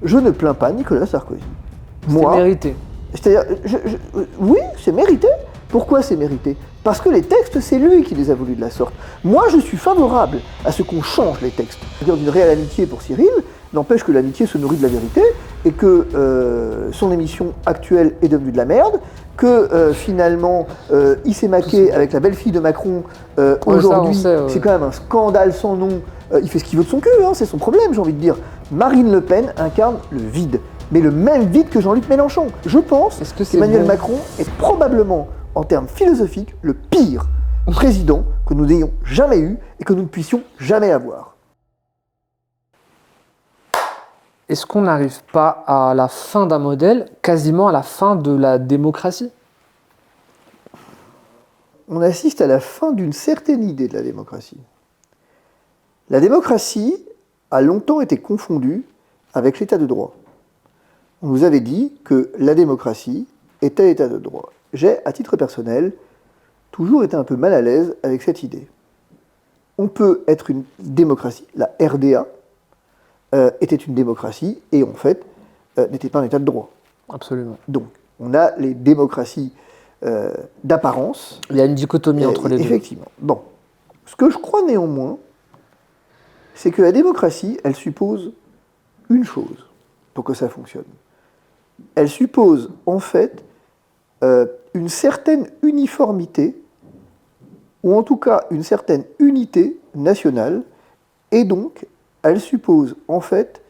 je ne plains pas Nicolas Sarkozy. C'est mérité. C'est-à-dire, oui, c'est mérité. Pourquoi c'est mérité ? Parce que les textes, c'est lui qui les a voulus de la sorte. Moi, je suis favorable à ce qu'on change les textes. C'est-à-dire d'une réelle amitié pour Cyril, n'empêche que l'amitié se nourrit de la vérité, et que son émission actuelle est devenue de la merde, que finalement, il s'est maqué avec la belle-fille de Macron aujourd'hui, c'est quand même un scandale sans nom. Il fait ce qu'il veut de son cul, hein, c'est son problème, j'ai envie de dire. Marine Le Pen incarne le vide, mais le même vide que Jean-Luc Mélenchon. Je pense qu'Emmanuel Macron est probablement, en termes philosophiques, le pire président que nous n'ayons jamais eu et que nous ne puissions jamais avoir. Est-ce qu'on n'arrive pas à la fin d'un modèle, quasiment à la fin de la démocratie ? On assiste à la fin d'une certaine idée de la démocratie. La démocratie a longtemps été confondue avec l'état de droit. On nous avait dit que la démocratie était l'état de droit. J'ai, à titre personnel, toujours été un peu mal à l'aise avec cette idée. On peut être une démocratie, la RDA était une démocratie et en fait n'était pas un état de droit. Absolument. Donc, on a les démocraties d'apparence. Il y a une dichotomie entre les deux. Effectivement. Bon. Ce que je crois néanmoins, c'est que la démocratie, elle suppose une chose pour que ça fonctionne. Elle suppose en fait une certaine uniformité, ou en tout cas une certaine unité nationale, et donc elle suppose en fait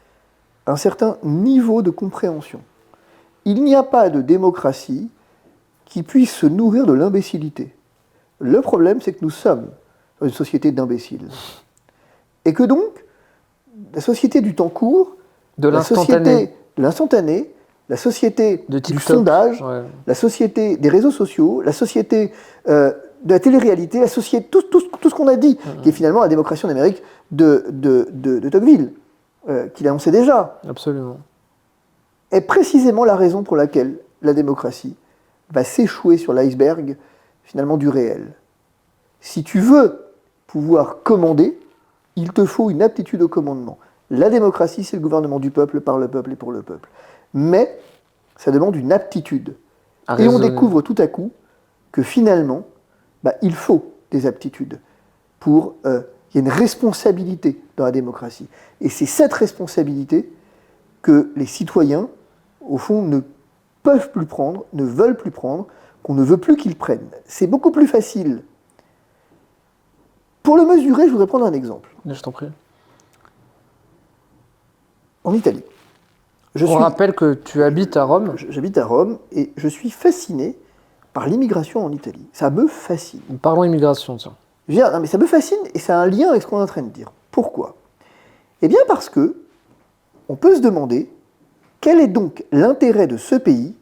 un certain niveau de compréhension. Il n'y a pas de démocratie qui puisse se nourrir de l'imbécilité. Le problème, c'est que nous sommes dans une société d'imbéciles. Et que donc, la société du temps court, la société de l'instantané, la société du sondage, la société des réseaux sociaux, la société de la télé-réalité, la société, tout ce qu'on a dit, qui est finalement la démocratie en Amérique de Tocqueville, qu'il annonçait déjà. Absolument. Est précisément la raison pour laquelle la démocratie va s'échouer sur l'iceberg, finalement, du réel. Si tu veux pouvoir commander, il te faut une aptitude au commandement. La démocratie, c'est le gouvernement du peuple, par le peuple et pour le peuple. Mais ça demande une aptitude. Et on découvre tout à coup que finalement, il faut des aptitudes pour... il y a une responsabilité dans la démocratie. Et c'est cette responsabilité que les citoyens, au fond, ne peuvent plus prendre, ne veulent plus prendre, qu'on ne veut plus qu'ils prennent. C'est beaucoup plus facile. Pour le mesurer, je voudrais prendre un exemple. Je t'en prie. En Italie. On rappelle que tu habites à Rome. J'habite à Rome et je suis fasciné par l'immigration en Italie. Ça me fascine. Parlons immigration, tiens. Non, mais ça me fascine et ça a un lien avec ce qu'on est en train de dire. Pourquoi ? Eh bien parce que on peut se demander quel est donc l'intérêt de ce pays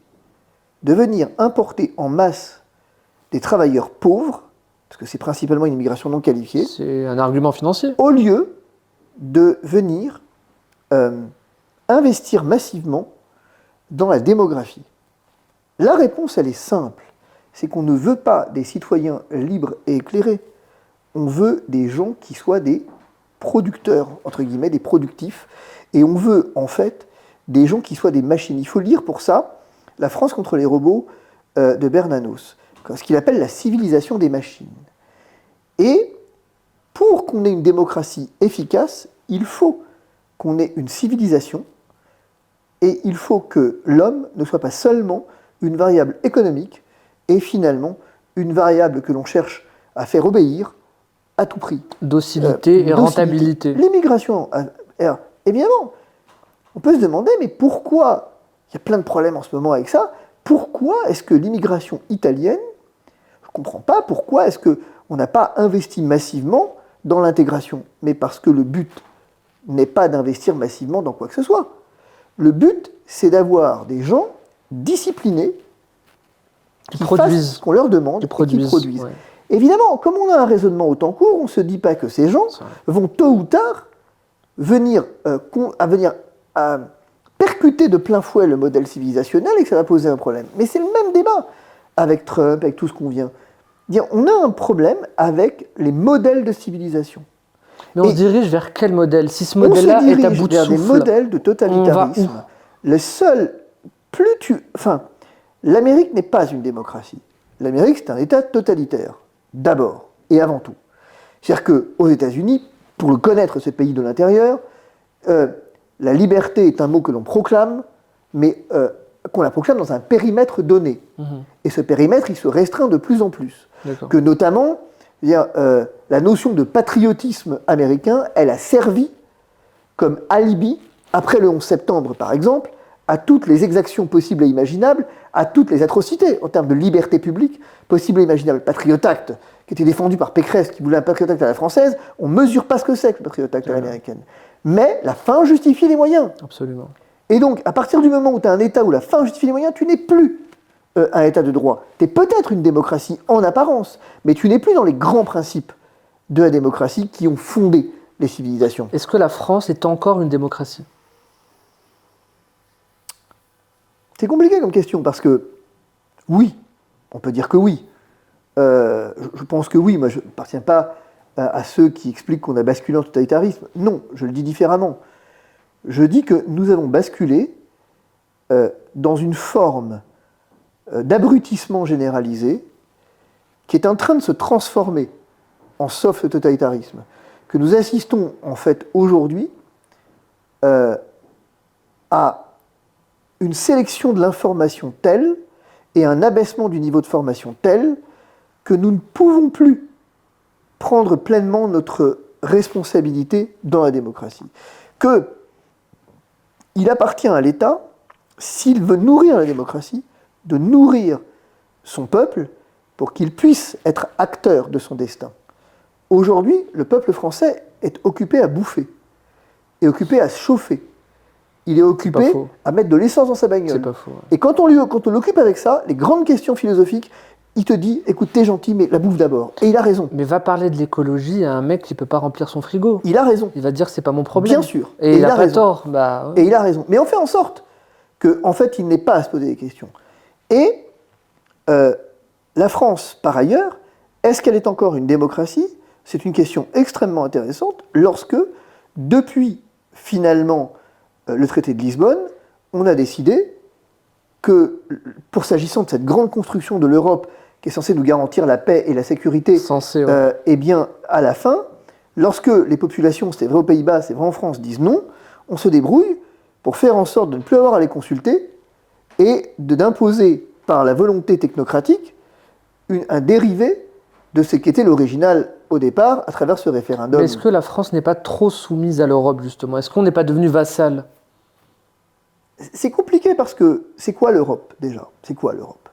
de venir importer en masse des travailleurs pauvres, parce que c'est principalement une immigration non qualifiée. C'est un argument financier. Au lieu de venir investir massivement dans la démographie. La réponse, elle est simple. C'est qu'on ne veut pas des citoyens libres et éclairés. On veut des gens qui soient des producteurs, entre guillemets, des productifs. Et on veut, en fait, des gens qui soient des machines. Il faut lire pour ça La France contre les robots de Bernanos, ce qu'il appelle la civilisation des machines. Et pour qu'on ait une démocratie efficace, il faut qu'on ait une civilisation et il faut que l'homme ne soit pas seulement une variable économique et finalement une variable que l'on cherche à faire obéir à tout prix. Docilité et rentabilité. L'immigration, évidemment, on peut se demander, mais pourquoi, il y a plein de problèmes en ce moment avec ça, pourquoi est-ce que l'immigration italienne, je ne comprends pas, pourquoi est-ce qu'on n'a pas investi massivement dans l'intégration, mais parce que le but n'est pas d'investir massivement dans quoi que ce soit. Le but, c'est d'avoir des gens disciplinés qui fassent ce qu'on leur demande et qui produisent. Ouais. Évidemment, comme on a un raisonnement au temps court, on ne se dit pas que ces gens vont tôt ou tard venir percuter de plein fouet le modèle civilisationnel et que ça va poser un problème. Mais c'est le même débat avec Trump, avec tout ce qu'on vient dire. On a un problème avec les modèles de civilisation. Mais on Et se dirige vers quel modèle? Si ce on se modèle-là est à dirige bout de vers des souffle, modèles de on va totalitarisme. Le seul, l'Amérique n'est pas une démocratie. L'Amérique, c'est un État totalitaire, d'abord et avant tout. C'est-à-dire qu'aux États-Unis, pour le connaître, ce pays de l'intérieur, la liberté est un mot que l'on proclame, mais qu'on la proclame dans un périmètre donné. Et ce périmètre, il se restreint de plus en plus. D'accord. Que notamment, la notion de patriotisme américain, elle a servi comme alibi, après le 11 septembre par exemple, à toutes les exactions possibles et imaginables, à toutes les atrocités en termes de liberté publique possibles et imaginables. Le Patriot Act, qui était défendu par Pécresse, qui voulait un Patriot Act à la française, on ne mesure pas ce que c'est que le Patriot Act à l'américaine. Mais la fin justifie les moyens. Absolument. Et donc, à partir du moment où tu as un État où la fin justifie les moyens, tu n'es plus un État de droit. Tu es peut-être une démocratie en apparence, mais tu n'es plus dans les grands principes de la démocratie qui ont fondé les civilisations. Est-ce que la France est encore une démocratie? C'est compliqué comme question, parce que oui, on peut dire que oui. Je pense que oui, moi je n'appartiens pas à ceux qui expliquent qu'on a basculé en totalitarisme. Non, je le dis différemment. Je dis que nous avons basculé dans une forme d'abrutissement généralisé qui est en train de se transformer en soft totalitarisme, que nous assistons en fait aujourd'hui à une sélection de l'information telle et un abaissement du niveau de formation tel que nous ne pouvons plus prendre pleinement notre responsabilité dans la démocratie. Il appartient à l'État, s'il veut nourrir la démocratie, de nourrir son peuple pour qu'il puisse être acteur de son destin. Aujourd'hui, le peuple français est occupé à bouffer, est occupé à se chauffer. Il est occupé à mettre de l'essence dans sa bagnole. C'est pas faux. Ouais. Et quand on l'occupe avec ça, les grandes questions philosophiques, il te dit, écoute, t'es gentil, mais la bouffe d'abord. Et il a raison. Mais va parler de l'écologie à un mec qui peut pas remplir son frigo. Il a raison. Il va dire, c'est pas mon problème. Bien sûr. Et il a pas raison. tort. Bah, ouais. Et il a raison. Mais on fait en sorte qu'en fait, il n'ait pas à se poser des questions. Et la France, par ailleurs, est-ce qu'elle est encore une démocratie? C'est une question extrêmement intéressante lorsque, depuis finalement le traité de Lisbonne, on a décidé que, pour s'agissant de cette grande construction de l'Europe qui est censée nous garantir la paix et la sécurité, eh bien, à la fin, lorsque les populations, c'était vrai aux Pays-Bas, c'est vrai en France, disent non, on se débrouille pour faire en sorte de ne plus avoir à les consulter et d'imposer par la volonté technocratique un dérivé de ce qu'était l'original au départ à travers ce référendum. Mais est-ce que la France n'est pas trop soumise à l'Europe, justement? Est-ce qu'on n'est pas devenu vassal? C'est compliqué parce que c'est quoi l'Europe déjà? C'est quoi l'Europe?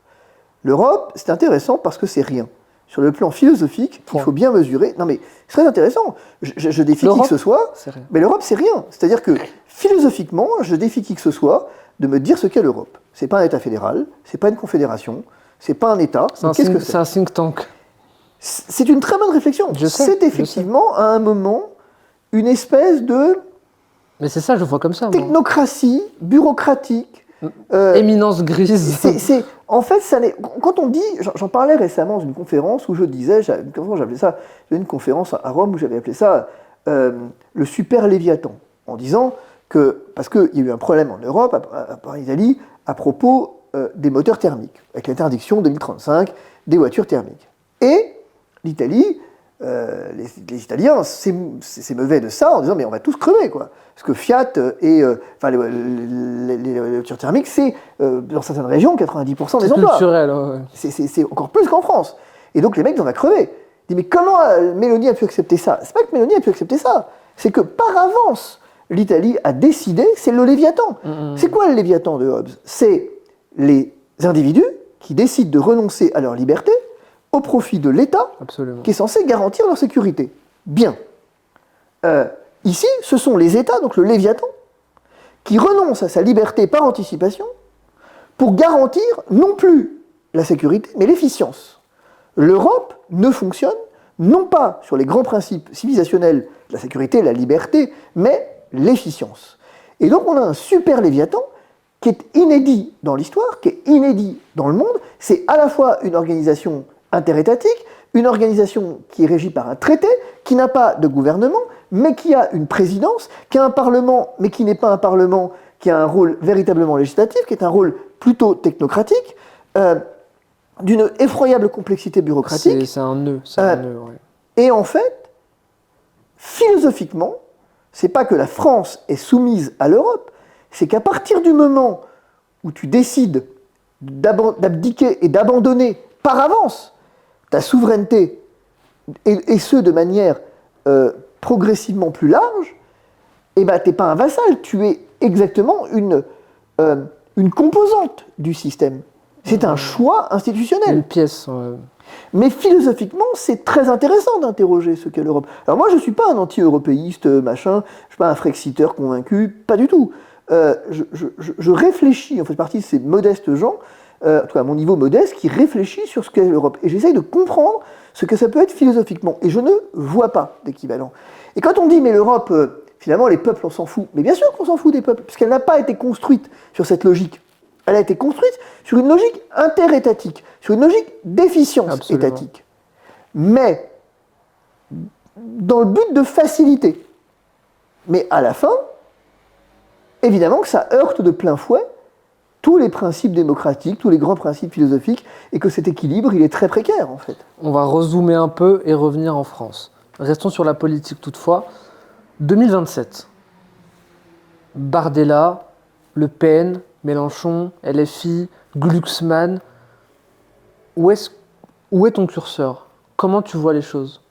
L'Europe, c'est intéressant parce que c'est rien. Sur le plan philosophique, il faut bien mesurer. Non mais c'est très intéressant. Je défie qui que ce soit, mais l'Europe c'est rien. C'est-à-dire que philosophiquement, je défie qui que ce soit de me dire ce qu'est l'Europe. C'est pas un État fédéral, c'est pas une confédération, c'est pas un État. C'est un think tank. C'est une très bonne réflexion. C'est effectivement à un moment une espèce de... Mais c'est ça, je vois comme ça. Technocratie, bureaucratique. Éminence grise. En fait, quand on dit... J'en parlais récemment dans une conférence où je disais... J'appelais ça... J'avais une conférence à Rome où j'avais appelé ça le super Léviathan. En disant que... Parce qu'il y a eu un problème en Europe, en Italie, à propos des moteurs thermiques, avec l'interdiction 2035 des voitures thermiques. Et l'Italie, les Italiens s'émeuvaient de ça en disant mais on va tous crever quoi. Parce que Fiat et les voitures thermiques, c'est dans certaines régions 90% des emplois. Culturel, ouais. C'est encore plus qu'en France. Et donc les mecs, on va crever. Ils disent mais comment Mélanie a pu accepter ça? C'est pas que Mélanie a pu accepter ça, c'est que par avance, l'Italie a décidé, c'est le Léviathan. C'est quoi le Léviathan de Hobbes? C'est les individus qui décident de renoncer à leur liberté au profit de l'État qui est censé garantir leur sécurité. Bien. Ici, ce sont les États, donc le Léviathan, qui renoncent à sa liberté par anticipation pour garantir non plus la sécurité, mais l'efficience. L'Europe ne fonctionne non pas sur les grands principes civilisationnels de la sécurité, la liberté, mais l'efficience. Et donc on a un super Léviathan qui est inédit dans l'histoire, qui est inédit dans le monde. C'est à la fois une organisation interétatique, une organisation qui est régie par un traité, qui n'a pas de gouvernement, mais qui a une présidence, qui a un parlement, mais qui n'est pas un parlement, qui a un rôle véritablement législatif, qui est un rôle plutôt technocratique, d'une effroyable complexité bureaucratique. C'est un nœud, ouais. Et en fait, philosophiquement, c'est pas que la France est soumise à l'Europe, c'est qu'à partir du moment où tu décides d'abdiquer et d'abandonner par avance ta souveraineté, et ce de manière progressivement plus large, eh ben, tu n'es pas un vassal, tu es exactement une composante du système. C'est un choix institutionnel. Une pièce. Mais philosophiquement, c'est très intéressant d'interroger ce qu'est l'Europe. Alors moi, je ne suis pas un anti-européiste, machin, je ne suis pas un Frexiteur convaincu, pas du tout. Je réfléchis, en fait partie de ces modestes gens, en tout cas à mon niveau modeste, qui réfléchit sur ce qu'est l'Europe. Et j'essaye de comprendre ce que ça peut être philosophiquement. Et je ne vois pas d'équivalent. Et quand on dit, mais l'Europe, finalement, les peuples, on s'en fout. Mais bien sûr qu'on s'en fout des peuples, puisqu'elle n'a pas été construite sur cette logique. Elle a été construite sur une logique interétatique, sur une logique d'efficience Absolument. étatique. Mais dans le but de faciliter. Mais à la fin, évidemment que ça heurte de plein fouet tous les principes démocratiques, tous les grands principes philosophiques, et que cet équilibre, il est très précaire, en fait. On va rezoomer un peu et revenir en France. Restons sur la politique toutefois. 2027. Bardella, Le Pen, Mélenchon, LFI, Glucksmann. Où est ton curseur? Comment tu vois les choses?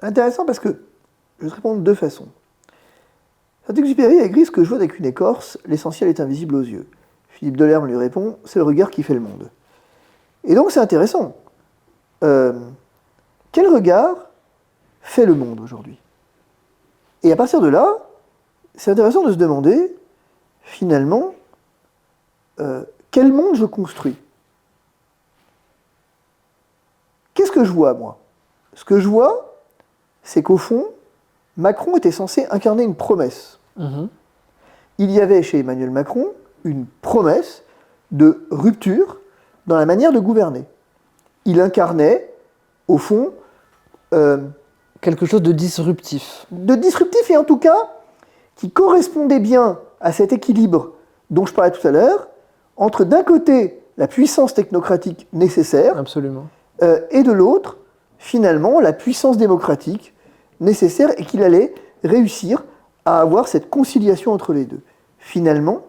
Intéressant parce que je vais te répondre de deux façons. Saint-Exupéry a écrit ce que je vois avec une écorce, l'essentiel est invisible aux yeux. Philippe Delerme lui répond, c'est le regard qui fait le monde. Et donc c'est intéressant. Quel regard fait le monde aujourd'hui? Et à partir de là, c'est intéressant de se demander, finalement, quel monde je construis? Qu'est-ce que je vois, moi? Ce que je vois, c'est qu'au fond, Macron était censé incarner une promesse. Il y avait chez Emmanuel Macron une promesse de rupture dans la manière de gouverner. Il incarnait, au fond, quelque chose de disruptif. De disruptif et en tout cas qui correspondait bien à cet équilibre dont je parlais tout à l'heure, entre d'un côté la puissance technocratique nécessaire, absolument, et de l'autre, finalement, la puissance démocratique nécessaire et qu'il allait réussir à avoir cette conciliation entre les deux. Finalement,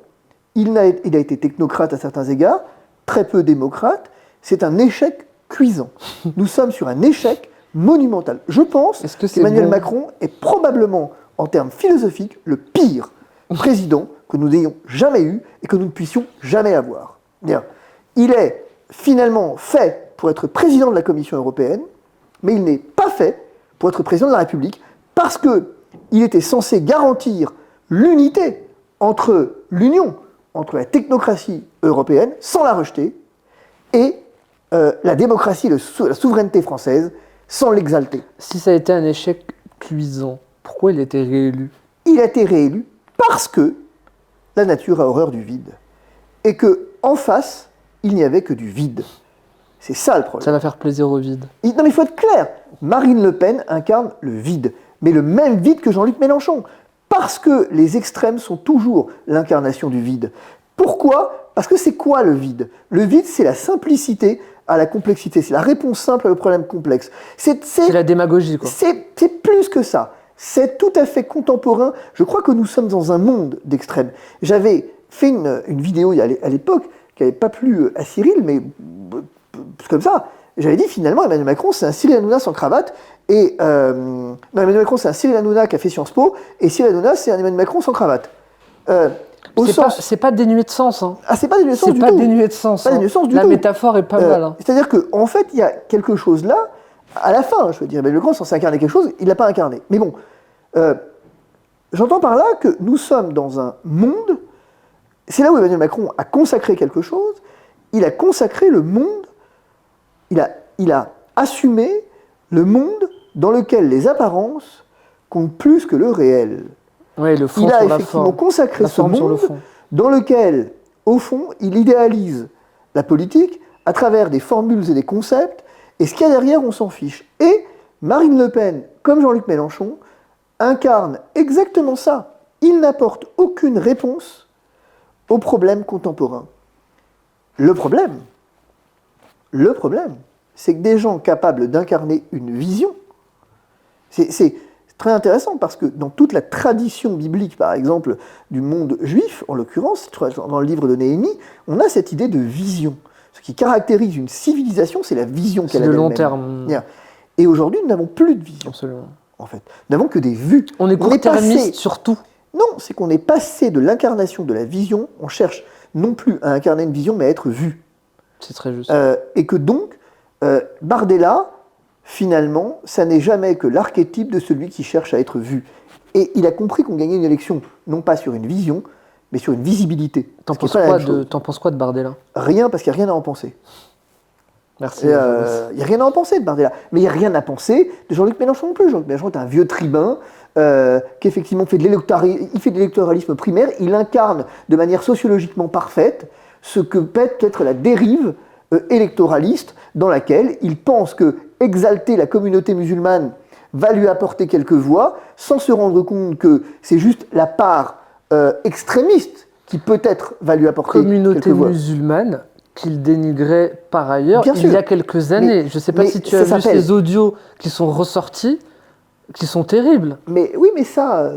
il a été technocrate à certains égards, très peu démocrate, c'est un échec cuisant. Nous sommes sur un échec monumental. Je pense qu'Emmanuel Macron est probablement, en termes philosophiques, le pire président que nous n'ayons jamais eu et que nous ne puissions jamais avoir. Bien. Il est finalement fait pour être président de la Commission européenne, mais il n'est pas fait pour être président de la République parce qu'il était censé garantir l'unité entre l'Union, entre la technocratie européenne, sans la rejeter, et la démocratie, la souveraineté française, sans l'exalter. Si ça a été un échec cuisant, pourquoi il a été réélu? Il a été réélu parce que la nature a horreur du vide. Et qu'en face, il n'y avait que du vide. C'est ça le problème. Ça va faire plaisir au vide. Non mais il faut être clair. Marine Le Pen incarne le vide. Mais le même vide que Jean-Luc Mélenchon. Parce que les extrêmes sont toujours l'incarnation du vide. Pourquoi? Parce que c'est quoi le vide? Le vide, c'est la simplicité à la complexité. C'est la réponse simple au problème complexe. C'est la démagogie, quoi. C'est plus que ça. C'est tout à fait contemporain. Je crois que nous sommes dans un monde d'extrêmes. J'avais fait une vidéo à l'époque qui n'avait pas plu à Cyril, mais comme ça. J'avais dit finalement Emmanuel Macron c'est un Cyril Hanouna sans cravate et non, Emmanuel Macron c'est un Cyril Hanouna qui a fait Sciences Po et Cyril Hanouna c'est un Emmanuel Macron sans cravate. C'est pas dénué de sens. Hein. Ah, c'est pas dénué de sens du tout. C'est pas dénué de sens. La métaphore est pas mal. Hein. C'est-à-dire qu'en fait, il y a quelque chose là, à la fin, je veux dire, Emmanuel Macron est censé incarner quelque chose, il ne l'a pas incarné. Mais bon, j'entends par là que nous sommes dans un monde, c'est là où Emmanuel Macron a consacré quelque chose, il a consacré le monde, il a assumé le monde dans lequel les apparences comptent plus que le réel. Oui, le fond il a sur la effectivement forme. consacré ce monde dans lequel, au fond, il idéalise la politique à travers des formules et des concepts, et ce qu'il y a derrière, on s'en fiche. Et Marine Le Pen, comme Jean-Luc Mélenchon, incarne exactement ça. Il n'apporte aucune réponse aux problèmes contemporains. Le problème, c'est que des gens capables d'incarner une vision, c'est très intéressant parce que dans toute la tradition biblique, par exemple, du monde juif, en l'occurrence, dans le livre de Néhémie, on a cette idée de vision. Ce qui caractérise une civilisation, c'est la vision qu'elle a C'est le d'elle-même. long terme. Et aujourd'hui, nous n'avons plus de vision, Absolument. en fait. Nous n'avons que des vues. On est court-termiste passé... sur tout. Non, c'est qu'on est passé de l'incarnation de la vision, on cherche non plus à incarner une vision, mais à être vu. C'est très juste. Et que donc, Bardella, finalement, ça n'est jamais que l'archétype de celui qui cherche à être vu. Et il a compris qu'on gagnait une élection, non pas sur une vision, mais sur une visibilité. T'en penses quoi de Bardella? Rien, parce qu'il n'y a rien à en penser. Merci. Il n'y a rien à en penser de Bardella. Mais il n'y a rien à penser de Jean-Luc Mélenchon non plus. Jean-Luc Mélenchon est un vieux tribun qui effectivement fait de l'électoralisme primaire. Il incarne de manière sociologiquement parfaite ce que peut être la dérive électoraliste dans laquelle il pense que exalter la communauté musulmane va lui apporter quelques voix sans se rendre compte que c'est juste la part extrémiste qui peut-être va lui apporter quelques voix. Communauté musulmane qu'il dénigrait par ailleurs Bien il sûr. y a quelques années. Je ne sais pas mais si tu as vu ces audios qui sont ressortis, qui sont terribles. Mais oui, mais ça,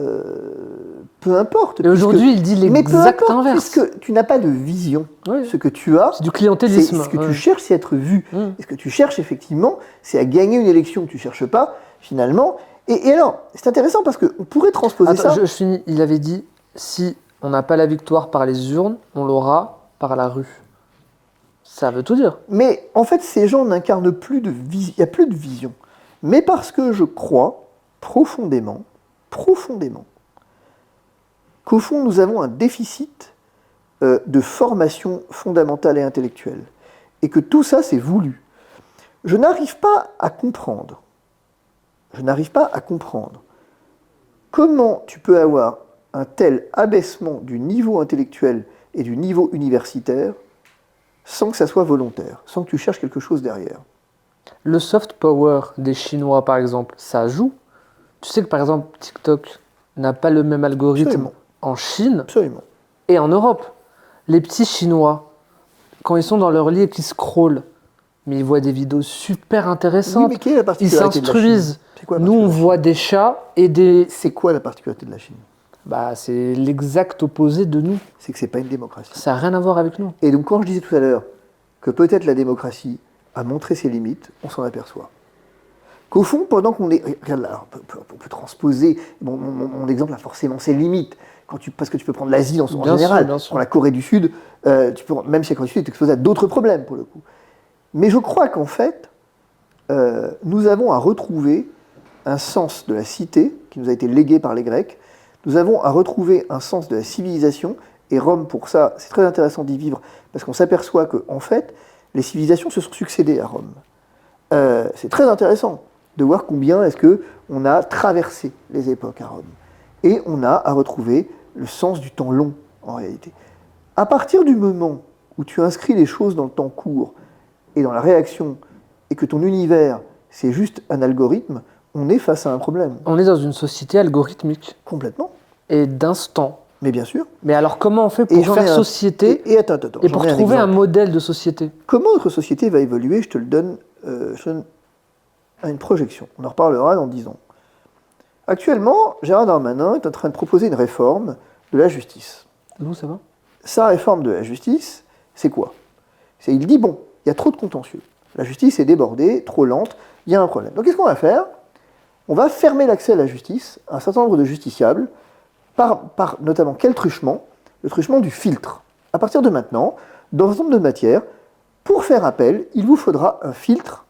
peu importe. Et aujourd'hui, il dit l'exact inverse. Puisque tu n'as pas de vision. Oui. Ce que tu as, C'est du clientélisme. ce que tu cherches, c'est être vu. Et ce que tu cherches, effectivement, c'est à gagner une élection que tu ne cherches pas, finalement. Et alors, c'est intéressant parce qu'on pourrait transposer ça. Je finis. Il avait dit, si on n'a pas la victoire par les urnes, on l'aura par la rue. Ça veut tout dire. Mais en fait, ces gens n'incarnent plus de vision. Il n'y a plus de vision. Mais parce que je crois profondément, qu'au fond, nous avons un déficit de formation fondamentale et intellectuelle. Et que tout ça, c'est voulu. Je n'arrive pas à comprendre comment tu peux avoir un tel abaissement du niveau intellectuel et du niveau universitaire sans que ça soit volontaire, sans que tu cherches quelque chose derrière. Le soft power des Chinois, par exemple, ça joue. Tu sais que, par exemple, TikTok n'a pas le même algorithme Absolument. en Chine Absolument. et en Europe. Les petits Chinois, quand ils sont dans leur lit et qu'ils scrollent, mais ils voient des vidéos super intéressantes. Oui, mais quelle est la Ils particularité de la Chine ? s'instruisent. C'est quoi la Nous, on particularité ? voit des chats et des... C'est quoi la particularité de la Chine ? Bah, c'est l'exact opposé de nous. C'est que c'est pas une démocratie. Ça n'a rien à voir avec nous. Et donc quand je disais tout à l'heure que peut-être la démocratie a montré ses limites, on s'en aperçoit. Qu'au fond, pendant qu'on est... Regarde là, on peut transposer... Bon, mon exemple a forcément ses limites. Parce que tu peux prendre l'Asie en général. Bien sûr. Prends la Corée du Sud, même si la Corée du Sud est exposée à d'autres problèmes, pour le coup. Mais je crois qu'en fait, nous avons à retrouver un sens de la cité qui nous a été légué par les Grecs. Nous avons à retrouver un sens de la civilisation. Et Rome, pour ça, c'est très intéressant d'y vivre, parce qu'on s'aperçoit qu'en fait, les civilisations se sont succédées à Rome. C'est très intéressant de voir combien est-ce qu'on a traversé les époques à Rome. Et on a à retrouver le sens du temps long, en réalité. À partir du moment où tu inscris les choses dans le temps court et dans la réaction, et que ton univers, c'est juste un algorithme, on est face à un problème. On est dans une société algorithmique Complètement. et d'instant. Mais bien sûr. Mais alors, comment on fait pour faire société et attends, et pour trouver un modèle de société? Comment notre société va évoluer? Je te le donne à une projection. On en reparlera dans 10 ans. Actuellement, Gérard Darmanin est en train de proposer une réforme de la justice. D'où ça va? Sa réforme de la justice, c'est quoi? Il dit, bon, il y a trop de contentieux. La justice est débordée, trop lente, il y a un problème. Donc qu'est-ce qu'on va faire? On va fermer l'accès à la justice à un certain nombre de justiciables, par notamment quel truchement? Le truchement du filtre. À partir de maintenant, dans un certain nombre de matières, pour faire appel, il vous faudra un filtre,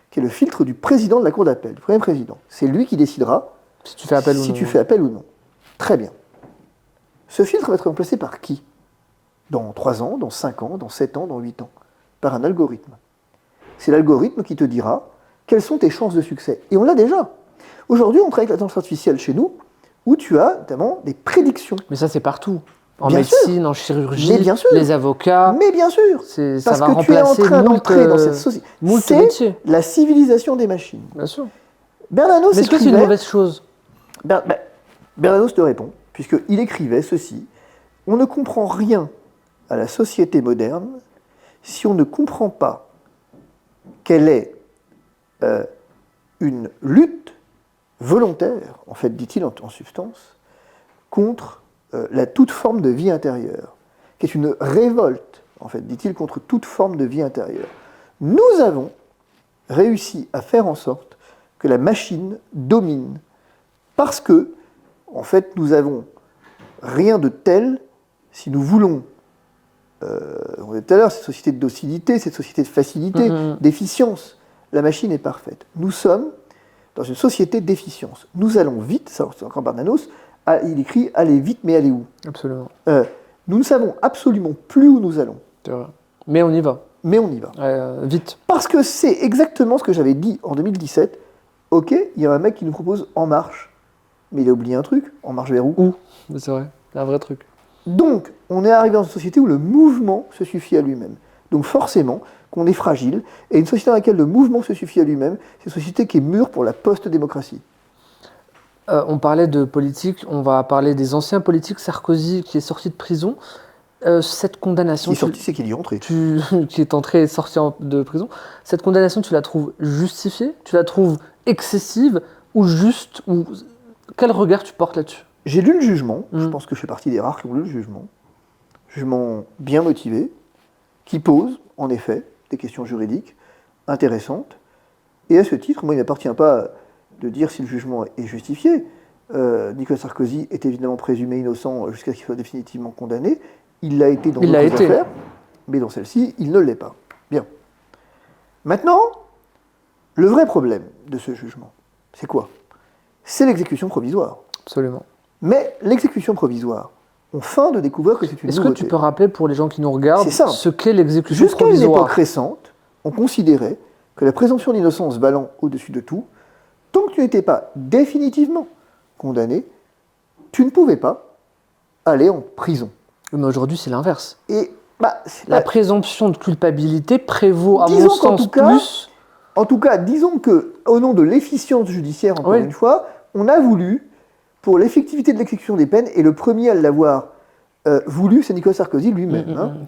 qui est le filtre du président de la Cour d'appel, du premier président. C'est lui qui décidera si tu fais appel ou non. Très bien. Ce filtre va être remplacé par qui? Dans 3 ans, dans 5 ans, dans 7 ans, dans 8 ans? Par un algorithme. C'est l'algorithme qui te dira quelles sont tes chances de succès. Et on l'a déjà. Aujourd'hui, on travaille avec l'intelligence artificielle chez nous, où tu as notamment des prédictions. Mais ça, c'est partout. En Bien médecine, en chirurgie, Mais bien sûr. les avocats, Mais bien sûr, ça parce va que tu es en remplacer train d'entrer dans cette société. moult C'est métiers. la civilisation des machines. Bien sûr. Bernanos Mais est-ce que c'est une écrivait... mauvaise chose? Bernanos te répond, puisqu'il écrivait ceci. On ne comprend rien à la société moderne si on ne comprend pas qu'elle est une lutte volontaire, en fait, dit-il en substance, contre la toute forme de vie intérieure, qui est une révolte, en fait, dit-il, contre toute forme de vie intérieure. Nous avons réussi à faire en sorte que la machine domine, parce que, en fait, nous avons rien de tel, si nous voulons, on disait tout à l'heure, cette société de docilité, cette société de facilité, d'efficience, la machine est parfaite. Nous sommes dans une société d'efficience. Nous allons vite, ça c'est encore Bernanos, il écrit « Allez vite, mais allez où ?» Absolument. Nous ne savons absolument plus où nous allons. C'est vrai. Mais on y va. Mais on y va. Vite. Parce que c'est exactement ce que j'avais dit en 2017. Ok, il y a un mec qui nous propose En Marche, mais il a oublié un truc. En marche vers où? Où? C'est vrai, c'est un vrai truc. Donc, on est arrivé dans une société où le mouvement se suffit à lui-même. Donc forcément, qu'on est fragile, et une société dans laquelle le mouvement se suffit à lui-même, c'est une société qui est mûre pour la post-démocratie. On parlait de politique, on va parler des anciens politiques. Sarkozy qui est sorti de prison. Cette condamnation... Qui est sorti, c'est qu'il y est rentré. Qui est entré et sorti de prison. Cette condamnation, tu la trouves justifiée? Tu la trouves excessive? Ou juste... Quel regard tu portes là-dessus? J'ai lu le jugement, je pense que je fais partie des rares qui ont lu le jugement. Jugement bien motivé, qui pose, en effet, des questions juridiques intéressantes. Et à ce titre, moi, il n'appartient pas de dire si le jugement est justifié. Nicolas Sarkozy est évidemment présumé innocent jusqu'à ce qu'il soit définitivement condamné. Il l'a été dans d'autres affaires, mais dans celle-ci, il ne l'est pas. Bien. Maintenant, le vrai problème de ce jugement, c'est quoi? C'est l'exécution provisoire. Absolument. Mais l'exécution provisoire, on feint de découvrir que c'est une nouveauté. Est-ce que tu peux rappeler pour les gens qui nous regardent ce qu'est l'exécution provisoire? Jusqu'à une époque récente, on considérait que la présomption d'innocence valant au-dessus de tout, tant que tu n'étais pas définitivement condamné, tu ne pouvais pas aller en prison. Mais aujourd'hui, c'est l'inverse. Et la présomption de culpabilité prévaut, à mon sens, plus... En tout cas, disons qu'au nom de l'efficience judiciaire, encore une fois, on a voulu, pour l'effectivité de l'exécution des peines, et le premier à l'avoir voulu, c'est Nicolas Sarkozy lui-même.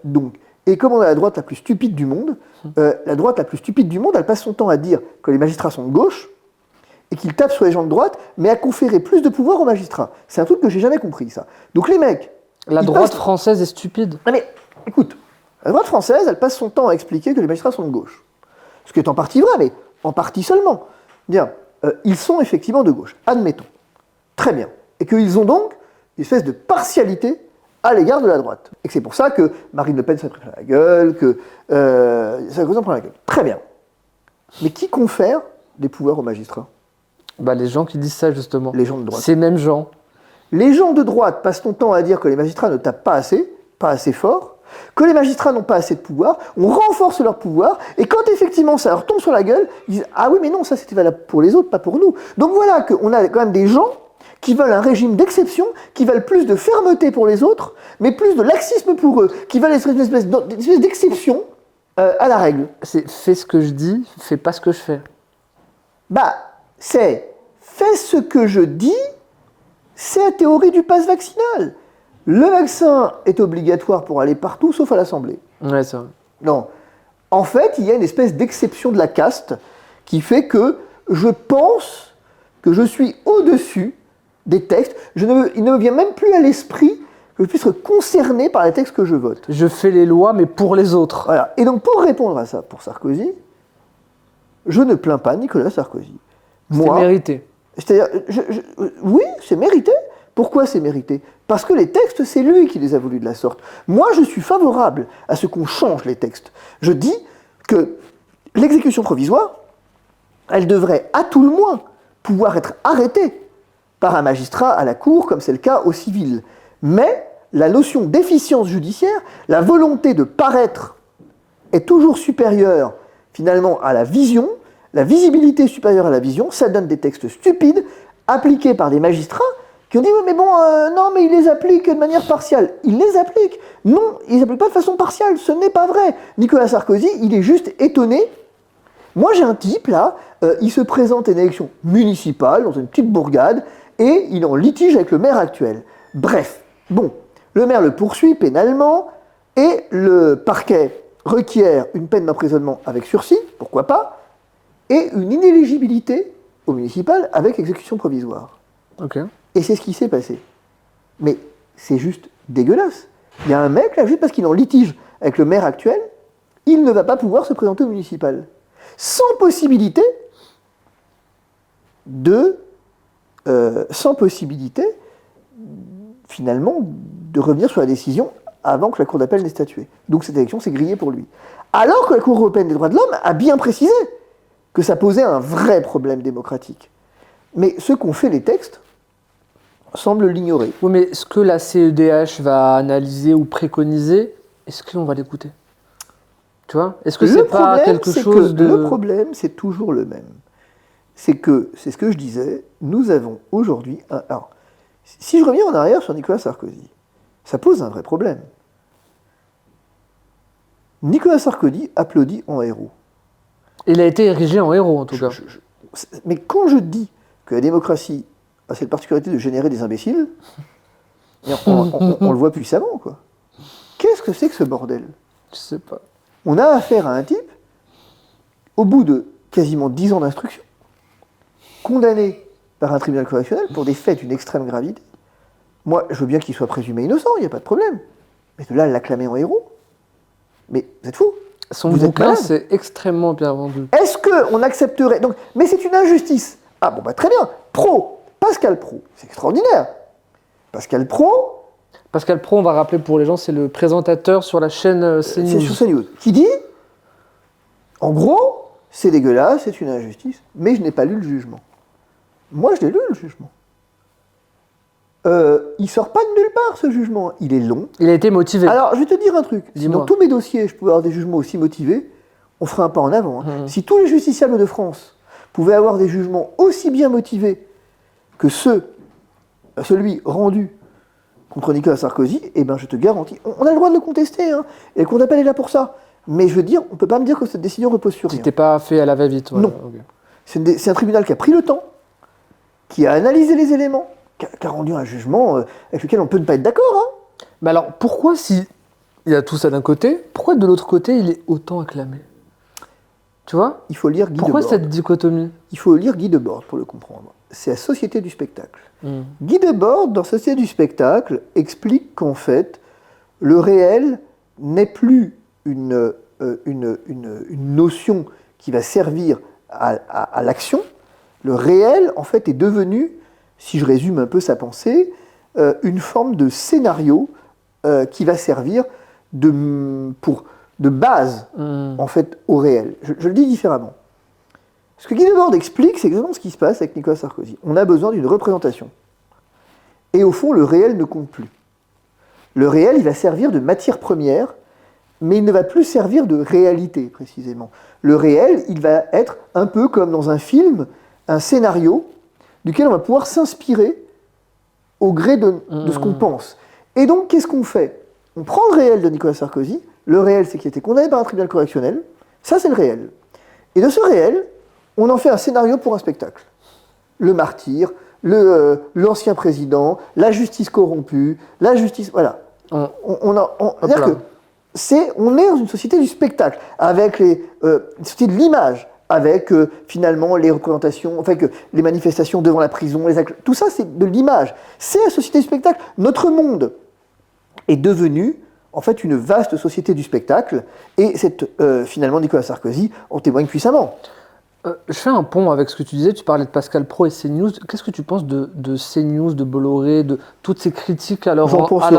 Donc, et comme on a la droite la plus stupide du monde, elle passe son temps à dire que les magistrats sont de gauche, et qu'ils tapent sur les gens de droite, mais à conférer plus de pouvoir aux magistrats. C'est un truc que j'ai jamais compris, ça. Donc les mecs... La droite française est stupide. Non mais, écoute, la droite française, elle passe son temps à expliquer que les magistrats sont de gauche. Ce qui est en partie vrai, mais en partie seulement. Bien, ils sont effectivement de gauche, admettons. Très bien. Et qu'ils ont donc une espèce de partialité à l'égard de la droite. Et que c'est pour ça que Marine Le Pen s'en prend plein la gueule, que Sarkozy en prend la gueule. Très bien. Mais qui confère des pouvoirs aux magistrats? Les gens qui disent ça, justement. Les gens de droite. Ces mêmes gens. Les gens de droite passent ton temps à dire que les magistrats ne tapent pas assez fort, que les magistrats n'ont pas assez de pouvoir, on renforce leur pouvoir, et quand effectivement ça leur tombe sur la gueule, ils disent « Ah oui, mais non, ça c'était valable pour les autres, pas pour nous. » Donc voilà qu'on a quand même des gens qui veulent un régime d'exception, qui veulent plus de fermeté pour les autres, mais plus de laxisme pour eux, qui veulent une espèce d'exception à la règle. C'est fais ce que je dis, fais pas ce que je fais. C'est fais ce que je dis, c'est la théorie du pass vaccinal. Le vaccin est obligatoire pour aller partout, sauf à l'Assemblée. Ouais, c'est vrai. Non. En fait, il y a une espèce d'exception de la caste qui fait que je pense que je suis au-dessus des textes. Il ne me vient même plus à l'esprit que je puisse être concerné par les textes que je vote. Je fais les lois, mais pour les autres. Voilà. Et donc, pour répondre à ça, pour Sarkozy, je ne plains pas Nicolas Sarkozy. C'est mérité. C'est-à-dire, oui, c'est mérité. Pourquoi c'est mérité? Parce que les textes, c'est lui qui les a voulus de la sorte. Moi, je suis favorable à ce qu'on change les textes. Je dis que l'exécution provisoire, elle devrait, à tout le moins, pouvoir être arrêtée par un magistrat à la cour, comme c'est le cas au civil. Mais la notion d'efficience judiciaire, la volonté de paraître, est toujours supérieure, finalement, à la vision. La visibilité supérieure à la vision, ça donne des textes stupides, appliqués par des magistrats qui ont dit oui, mais bon, non, mais ils les appliquent de manière partielle. Ils les appliquent. Non, ils les appliquent pas de façon partielle. Ce n'est pas vrai. Nicolas Sarkozy, il est juste étonné. Moi, j'ai un type là, il se présente à une élection municipale dans une petite bourgade et il est en litige avec le maire actuel. Bref, bon, le maire le poursuit pénalement et le parquet requiert une peine d'emprisonnement avec sursis, pourquoi pas, et une inéligibilité au municipal avec exécution provisoire. Ok. Et c'est ce qui s'est passé. Mais c'est juste dégueulasse. Il y a un mec là, juste parce qu'il est en litige avec le maire actuel, il ne va pas pouvoir se présenter au municipal. Sans possibilité finalement, de revenir sur la décision avant que la Cour d'appel n'ait statué. Donc cette élection s'est grillée pour lui. Alors que la Cour européenne des droits de l'homme a bien précisé que ça posait un vrai problème démocratique. Mais ce qu'ont fait les textes semble l'ignorer. Oui, mais ce que la CEDH va analyser ou préconiser, est-ce qu'on va l'écouter? Tu vois? Est-ce que c'est pas quelque chose de... Le problème, c'est toujours le même. C'est que, c'est ce que je disais, nous avons aujourd'hui... Alors, si je reviens en arrière sur Nicolas Sarkozy, ça pose un vrai problème. Nicolas Sarkozy applaudit en héros. Il a été érigé en héros, en tout cas. Mais quand je dis que la démocratie a cette particularité de générer des imbéciles, on le voit puissamment, quoi. Qu'est-ce que c'est que ce bordel? Je sais pas. On a affaire à un type, au bout de quasiment 10 ans d'instruction, condamné par un tribunal correctionnel pour des faits d'une extrême gravité. Moi, je veux bien qu'il soit présumé innocent, il n'y a pas de problème. Mais de là, l'acclamer en héros, mais vous êtes fous. Son bouquin, c'est extrêmement bien vendu. Est-ce qu'on accepterait... Donc, mais c'est une injustice. Ah bon, bah très bien. Pascal Praud, c'est extraordinaire. Pascal Praud, on va rappeler pour les gens, c'est le présentateur sur la chaîne CNews. C'est sur CNews. Qui dit, en gros, c'est dégueulasse, c'est une injustice, mais je n'ai pas lu le jugement. Moi, je l'ai lu, le jugement. Il sort pas de nulle part, ce jugement. Il est long. Il a été motivé. Alors, je vais te dire un truc. Si dans tous mes dossiers, je pouvais avoir des jugements aussi motivés, on ferait un pas en avant. Hein. Si tous les justiciables de France pouvaient avoir des jugements aussi bien motivés que celui rendu contre Nicolas Sarkozy, eh ben, je te garantis, on a le droit de le contester, hein, et la Cour d'appel est là pour ça. Mais je veux dire, on ne peut pas me dire que cette décision repose sur rien. C'était pas fait à la va-vite. Voilà. Non. Okay. C'est un tribunal qui a pris le temps, qui a analysé les éléments, qui a rendu un jugement avec lequel on peut ne pas être d'accord. Hein. Mais alors, pourquoi, si il y a tout ça d'un côté, pourquoi de l'autre côté, il est autant acclamé? Tu vois? Il faut lire Guy Pourquoi Debord. Cette dichotomie? Il faut lire Guy Debord pour le comprendre. C'est la Société du spectacle. Guy Debord, dans Société du spectacle, explique qu'en fait, le réel n'est plus une notion qui va servir à l'action. Le réel, en fait, est devenu, si je résume un peu sa pensée, une forme de scénario qui va servir de base, en fait, au réel. Je le dis différemment. Ce que Guy Debord explique, c'est exactement ce qui se passe avec Nicolas Sarkozy. On a besoin d'une représentation. Et au fond, le réel ne compte plus. Le réel, il va servir de matière première, mais il ne va plus servir de réalité, précisément. Le réel, il va être un peu comme dans un film, un scénario, duquel on va pouvoir s'inspirer au gré de ce qu'on pense. Et donc, qu'est-ce qu'on fait? On prend le réel de Nicolas Sarkozy. Le réel, c'est qu'il a été condamné par un tribunal correctionnel. Ça, c'est le réel. Et de ce réel, on en fait un scénario pour un spectacle. Le martyr, l'ancien président, la justice corrompue, la justice... Voilà. C'est-à-dire que on est dans une société du spectacle, avec une société de l'image, avec finalement les représentations, enfin que les manifestations devant la prison, les actes, tout ça c'est de l'image. C'est la société du spectacle. Notre monde est devenu en fait une vaste société du spectacle, et finalement Nicolas Sarkozy en témoigne puissamment. Je fais un pont avec ce que tu disais, tu parlais de Pascal Praud et CNews. Qu'est-ce que tu penses de CNews, de Bolloré, de toutes ces critiques à leur endroit?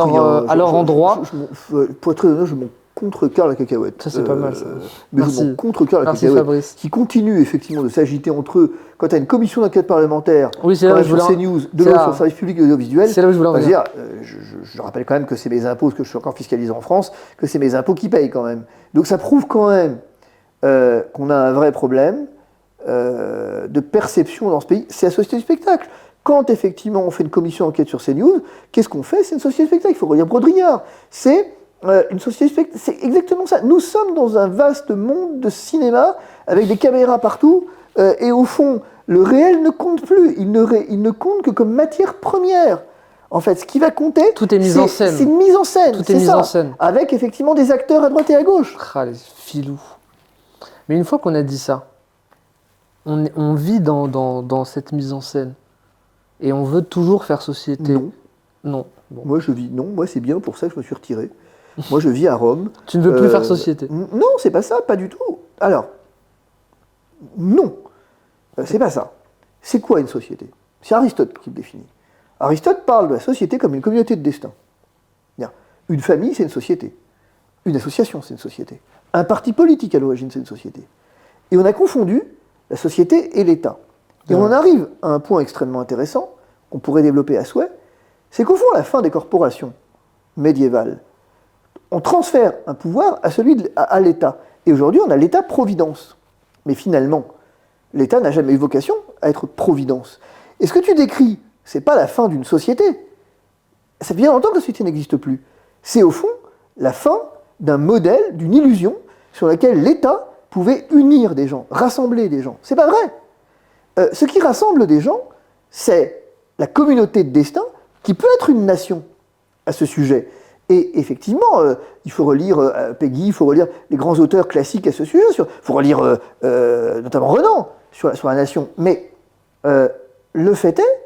Pour être très honnête, je m'en contrecarre la cacahuète. Ça, c'est pas mal, ça. Mais je m'en contrecarre la cacahuète. Fabrice. Qui continue effectivement de s'agiter entre eux. Quand tu as une commission d'enquête parlementaire, oui, c'est là où je sur CNews, de l'autre sur le service public de l'audiovisuel, c'est là où je voulais en venir. Je rappelle quand même que c'est mes impôts, parce que je suis encore fiscalisé en France, que c'est mes impôts qui payent quand même. Donc ça prouve quand même qu'on a un vrai problème de perception dans ce pays. C'est la société du spectacle. quand effectivement on fait une commission d'enquête sur CNews, qu'est-ce qu'on fait? C'est une société de spectacle, il faut relire Baudrillard. C'est une société de spectacle, c'est exactement ça. Nous sommes dans un vaste monde de cinéma, avec des caméras partout, et au fond, le réel ne compte plus, il ne compte que comme matière première. En fait, ce qui va compter, tout est mis en scène. C'est une mise en scène, tout est mis en scène. Avec effectivement des acteurs à droite et à gauche. Ah, les filous. Mais une fois qu'on a dit ça, on vit dans cette mise en scène. Et on veut toujours faire société. Non. Non. Bon. Moi c'est bien pour ça que je me suis retiré. Moi je vis à Rome. Tu ne veux plus faire société? Non, c'est pas ça, pas du tout. Alors, non, c'est pas ça. C'est quoi une société? C'est Aristote qui le définit. Aristote parle de la société comme une communauté de destin. Bien. Une famille, c'est une société. Une association, c'est une société. Un parti politique, à l'origine, c'est une société. Et on a confondu la société et l'État. Et on en arrive à un point extrêmement intéressant, qu'on pourrait développer à souhait, c'est qu'au fond, à la fin des corporations médiévales, on transfère un pouvoir à l'État. Et aujourd'hui, on a l'État-providence. Mais finalement, l'État n'a jamais eu vocation à être providence. Et ce que tu décris, c'est pas la fin d'une société. Ça fait bien longtemps que la société n'existe plus. C'est au fond la fin d'un modèle, d'une illusion, sur laquelle l'État pouvait unir des gens, rassembler des gens. C'est pas vrai. Ce qui rassemble des gens, c'est la communauté de destin, qui peut être une nation à ce sujet. Et effectivement, il faut relire Peggy, il faut relire les grands auteurs classiques à ce sujet, il faut relire notamment Renan sur la nation. Mais le fait est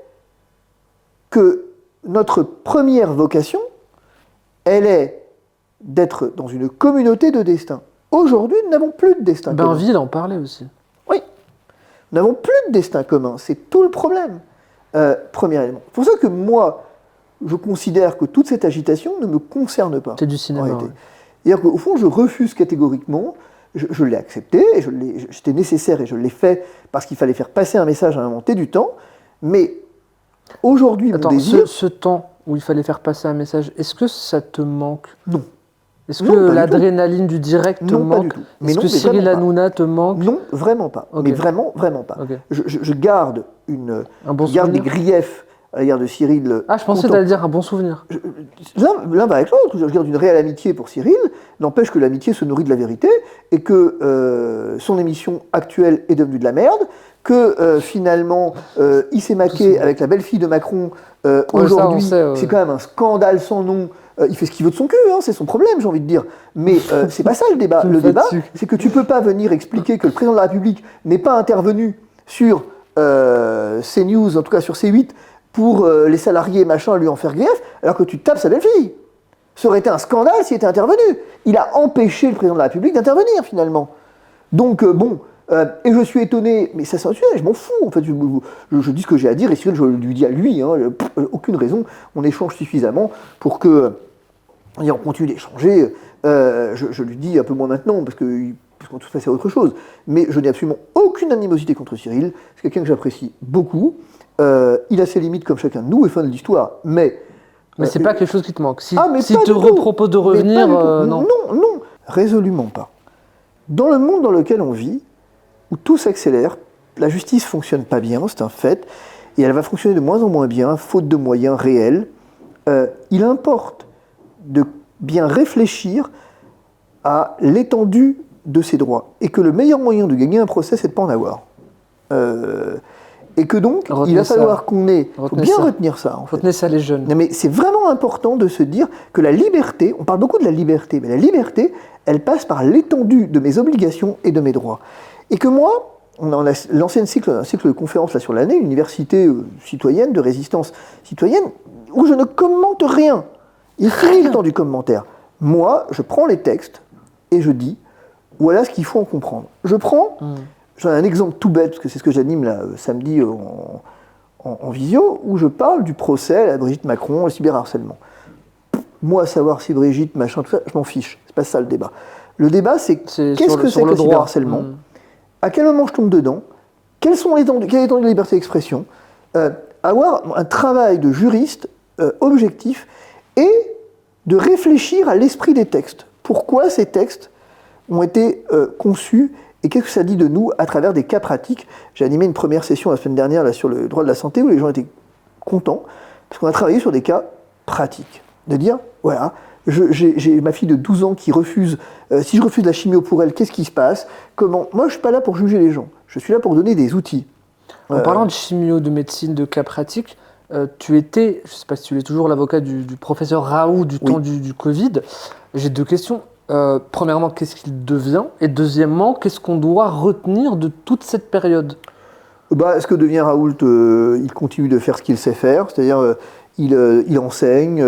que notre première vocation, elle est d'être dans une communauté de destin. Aujourd'hui, nous n'avons plus de destin commun. Bainville en parlait aussi. Oui, nous n'avons plus de destin commun, c'est tout le problème. Premier élément. C'est pour ça que moi, je considère que toute cette agitation ne me concerne pas. C'est du cinéma. Ouais. C'est-à-dire qu'au fond, je refuse catégoriquement, je l'ai accepté, c'était nécessaire et je l'ai fait parce qu'il fallait faire passer un message à un moment T du temps, mais aujourd'hui, mon désir... ce temps où il fallait faire passer un message, est-ce que ça te manque? Non. Est-ce que l'adrénaline du direct te manque? Est-ce que Cyril Hanouna te manque? Non, vraiment pas. Okay. Mais vraiment, vraiment pas. Okay. Je garde des griefs à l'égard de Cyril. Ah, je pensais que tu allais dire un bon souvenir. L'un va avec l'autre. Je garde une réelle amitié pour Cyril. N'empêche que l'amitié se nourrit de la vérité et que son émission actuelle est devenue de la merde. Que finalement, il s'est maqué avec la belle-fille de Macron. Aujourd'hui, c'est quand même un scandale sans nom. Il fait ce qu'il veut de son cul, hein, c'est son problème, j'ai envie de dire. Mais c'est pas ça le débat. Le débat, c'est que tu peux pas venir expliquer que le président de la République n'est pas intervenu sur CNews, en tout cas sur C8, pour les salariés, machin, lui en faire grief, alors que tu tapes sa belle-fille. Ça aurait été un scandale s'il était intervenu. Il a empêché le président de la République d'intervenir, finalement. Donc, et je suis étonné, mais ça c'est un sujet, je m'en fous, en fait, je dis ce que j'ai à dire, et Cyril, je lui dis à lui, hein, aucune raison, on échange suffisamment pour que, et on continue d'échanger, je lui dis un peu moins maintenant, parce qu'en tout cas c'est autre chose, mais je n'ai absolument aucune animosité contre Cyril, c'est quelqu'un que j'apprécie beaucoup, il a ses limites comme chacun de nous, et fin de l'histoire, mais c'est pas quelque chose qui te manque, si te repropose de revenir, non. Non, résolument pas. Dans le monde dans lequel on vit, où tout s'accélère, la justice ne fonctionne pas bien, c'est un fait, et elle va fonctionner de moins en moins bien, faute de moyens réels. Il importe de bien réfléchir à l'étendue de ses droits, et que le meilleur moyen de gagner un procès, c'est de ne pas en avoir. Et que donc, il va falloir qu'on ait... Il faut bien retenir ça, en fait. Retenez ça, les jeunes. Non, mais c'est vraiment important de se dire que la liberté, on parle beaucoup de la liberté, mais la liberté, elle passe par l'étendue de mes obligations et de mes droits. Et que moi, on a lancé un cycle de conférences là, sur l'année, une université citoyenne, de résistance citoyenne, où je ne commente rien. Il finit le temps du commentaire. Moi, je prends les textes et je dis, voilà ce qu'il faut en comprendre. J'en ai un exemple tout bête, parce que c'est ce que j'anime là, samedi en visio, où je parle du procès à Brigitte Macron, le cyberharcèlement. Moi, savoir si Brigitte, machin, tout ça, je m'en fiche. C'est pas ça le débat. Le débat, c'est qu'est-ce que c'est que le cyberharcèlement ? À quel moment je tombe dedans? Quelle est l'étendue de la liberté d'expression? Avoir un travail de juriste objectif et de réfléchir à l'esprit des textes. Pourquoi ces textes ont été conçus et qu'est-ce que ça dit de nous à travers des cas pratiques? J'ai animé une première session la semaine dernière là, sur le droit de la santé où les gens étaient content, parce qu'on a travaillé sur des cas pratiques. De dire, voilà, j'ai ma fille de 12 ans qui refuse, si je refuse la chimio pour elle, qu'est-ce qui se passe? Comment? Moi, je ne suis pas là pour juger les gens, je suis là pour donner des outils. En parlant de chimio, de médecine, de cas pratiques, tu étais, je ne sais pas si tu es toujours l'avocat du professeur Raoult du temps du Covid. J'ai 2 questions. Premièrement, qu'est-ce qu'il devient? Et deuxièmement, qu'est-ce qu'on doit retenir de toute cette période? Ce que devient Raoult, il continue de faire ce qu'il sait faire, c'est-à-dire il enseigne,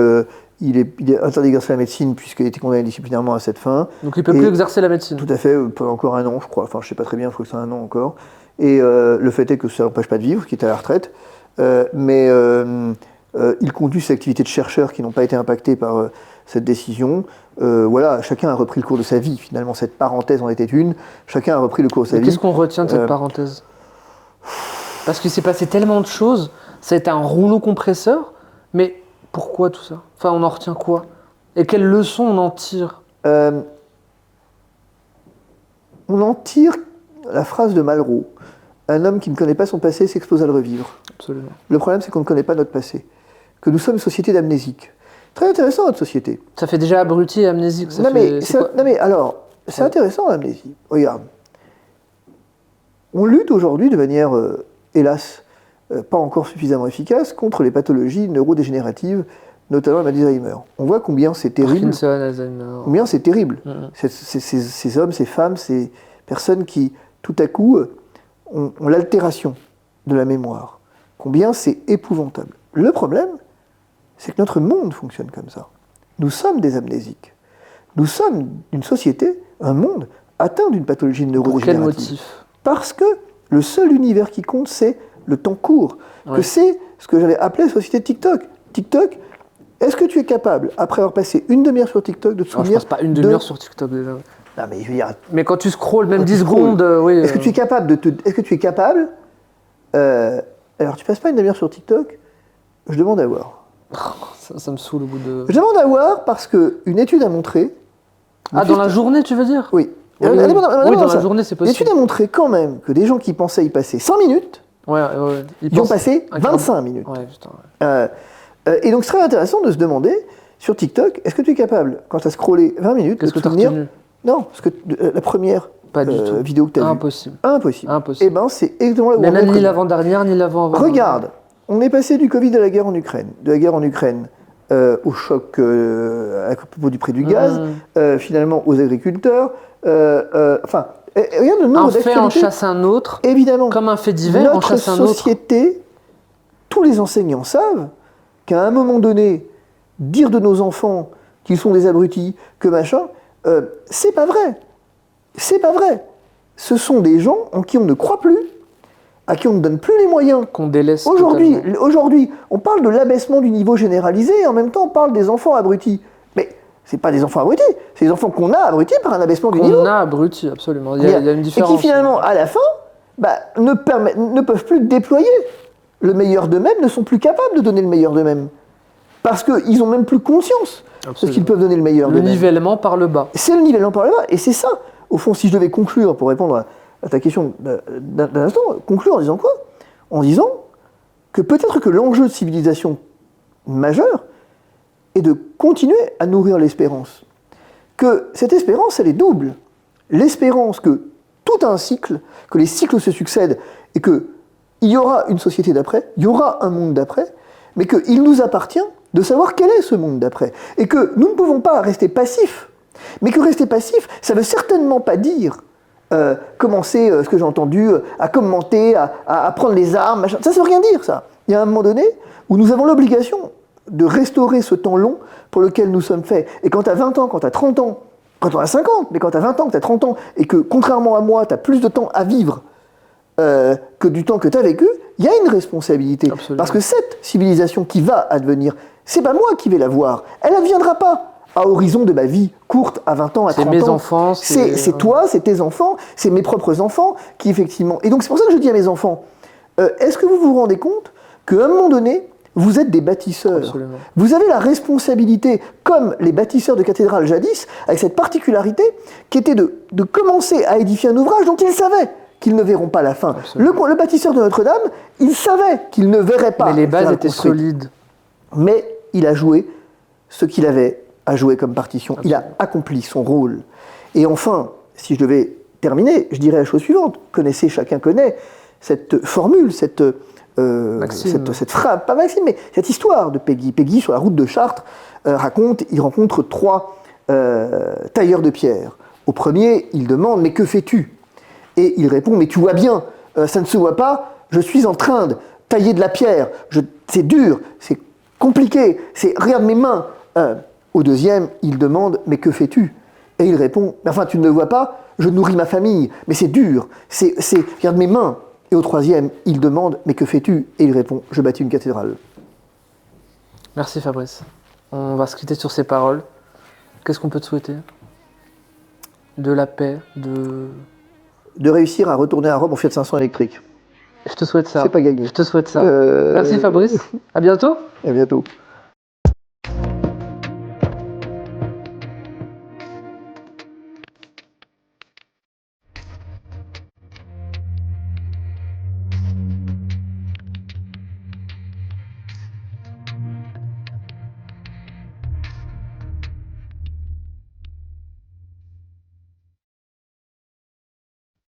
il est interdit d'exercer la médecine puisqu'il a été condamné disciplinairement à cette fin. Donc il ne peut plus exercer la médecine? Tout à fait, pendant encore 1 an, je crois. Enfin, je ne sais pas très bien, il faut que c'est 1 an encore. Et le fait est que ça n'empêche pas de vivre, qu'il est à la retraite. Mais il continue ses activités de chercheur qui n'ont pas été impactées par cette décision. Voilà, chacun a repris le cours de sa vie. Finalement, cette parenthèse en était une. Chacun a repris le cours de sa vie. Qu'est-ce qu'on retient de cette parenthèse? Parce qu'il s'est passé tellement de choses, ça a été un rouleau compresseur, mais pourquoi tout ça? Enfin, on en retient quoi? Et quelles leçons on en tire? On en tire la phrase de Malraux. Un homme qui ne connaît pas son passé s'expose à le revivre. Absolument. Le problème, c'est qu'on ne connaît pas notre passé. Que nous sommes une société d'amnésiques. Très intéressant, notre société. Ça fait déjà abruti et amnésique. C'est intéressant, l'amnésie. Regarde. On lutte aujourd'hui de manière, hélas, pas encore suffisamment efficace, contre les pathologies neurodégénératives, notamment la maladie d'Alzheimer. On voit combien c'est terrible. Combien c'est terrible. Ces hommes, ces femmes, ces personnes qui, tout à coup, ont l'altération de la mémoire. Combien c'est épouvantable. Le problème, c'est que notre monde fonctionne comme ça. Nous sommes des amnésiques. Nous sommes une société, un monde, atteint d'une pathologie neurodégénérative. Pour quel motif? Parce que le seul univers qui compte, c'est le temps court. Ouais. Que c'est ce que j'avais appelé la société TikTok. TikTok, est-ce que tu es capable, après avoir passé 1 demi-heure sur TikTok, de te souvenir... Je passe pas 1 demi-heure sur TikTok déjà. Non, mais je veux dire... Mais quand tu scrolles, même 10 secondes, oui... Est-ce que tu es capable Est-ce que tu es capable... Alors, tu passes pas 1 demi-heure sur TikTok? Je demande à voir. Ça me saoule au bout de... Je demande à voir parce qu'une étude a montré... dans la journée, tu veux dire? Oui. Oui, dans la journée, c'est possible. L'étude a montré quand même que des gens qui pensaient y passer 5 minutes, ils ont passé 25 minutes. Ouais, putain, et donc, c'est très intéressant de se demander, sur TikTok, est-ce que tu es capable, quand tu as scrollé 20 minutes, qu'est-ce de que te souvenir... retenu? Non, parce que la première vidéo que tu as vue... Impossible. Eh bien, c'est exactement là où on est. Ni l'avant-dernière, ni l'avant-avant-dernière. Regarde, on est passé du Covid à la guerre en Ukraine. De la guerre en Ukraine au choc à propos du prix du gaz, finalement aux agriculteurs... regarde le nombre d'actualités. Un fait en chasse un autre, évidemment. Comme un fait divers en chasse un autre. Notre société, tous les enseignants savent qu'à un moment donné, dire de nos enfants qu'ils sont des abrutis, que machin, c'est pas vrai. C'est pas vrai. Ce sont des gens en qui on ne croit plus, à qui on ne donne plus les moyens. Qu'on délaisse Aujourd'hui, on parle de l'abaissement du niveau généralisé et en même temps on parle des enfants abrutis. Mais c'est pas des enfants abrutis, c'est des enfants qu'on a abrutis par un abaissement du niveau. On a abrutis, absolument. Il y a une différence. Et qui finalement, à la fin, ne peuvent plus déployer le meilleur d'eux-mêmes, ne sont plus capables de donner le meilleur d'eux-mêmes. Parce qu'ils n'ont même plus conscience de ce qu'ils peuvent donner le meilleur d'eux-mêmes. Le nivellement par le bas. C'est le nivellement par le bas, et c'est ça. Au fond, si je devais conclure, pour répondre à ta question d'un instant, conclure en disant quoi? En disant que peut-être que l'enjeu de civilisation majeur est de continuer à nourrir l'espérance. Que cette espérance, elle est double. L'espérance que tout a un cycle, que les cycles se succèdent, et qu'il y aura une société d'après, il y aura un monde d'après, mais qu'il nous appartient de savoir quel est ce monde d'après. Et que nous ne pouvons pas rester passifs. Mais que rester passif, ça ne veut certainement pas dire commencer, ce que j'ai entendu, à commenter, à prendre les armes, machin. Ça ne veut rien dire, ça. Il y a un moment donné où nous avons l'obligation de restaurer ce temps long pour lequel nous sommes faits. Et quand tu as 20 ans, quand tu as 30 ans, quand on a 50, mais quand tu as 20 ans, que tu as 30 ans, et que, contrairement à moi, tu as plus de temps à vivre que du temps que tu as vécu, il y a une responsabilité. Absolument. Parce que cette civilisation qui va advenir, c'est pas moi qui vais la voir. Elle ne viendra pas à horizon de ma vie courte, à 20 ans, à 30 ans. C'est mes enfants. C'est toi, c'est tes enfants, c'est mes propres enfants qui, effectivement... Et donc, c'est pour ça que je dis à mes enfants, est-ce que vous vous rendez compte qu'à un moment donné, vous êtes des bâtisseurs. Absolument. Vous avez la responsabilité, comme les bâtisseurs de cathédrales jadis, avec cette particularité qui était de commencer à édifier un ouvrage dont ils savaient qu'ils ne verront pas la fin. Absolument. Le bâtisseur de Notre-Dame, il savait qu'il ne verrait pas. Mais les bases la étaient construite. solides. Mais il a joué ce qu'il avait à jouer comme partition. Il a Absolument. accompli son rôle. Et enfin, si je devais terminer, je dirais la chose suivante. Chacun connaît cette formule, cette phrase, pas Maxime, mais cette histoire de Peggy. Peggy, sur la route de Chartres, il rencontre 3 tailleurs de pierre. Au premier, il demande « Mais que fais-tu » Et il répond « Mais tu vois bien, ça ne se voit pas, je suis en train de tailler de la pierre, c'est dur, c'est compliqué, regarde mes mains. » Au deuxième, il demande « Mais que fais-tu » Et il répond « Enfin, tu ne le vois pas, je nourris ma famille, mais c'est dur, regarde mes mains. » Et au troisième, il demande « Mais que fais-tu » Et il répond « Je bâtis une cathédrale. » Merci Fabrice. On va se quitter sur ces paroles. Qu'est-ce qu'on peut te souhaiter? De la paix, De réussir à retourner à Rome en Fiat 500 électrique. Je te souhaite ça. C'est pas gagné. Je te souhaite ça. Merci Fabrice. À bientôt. À bientôt.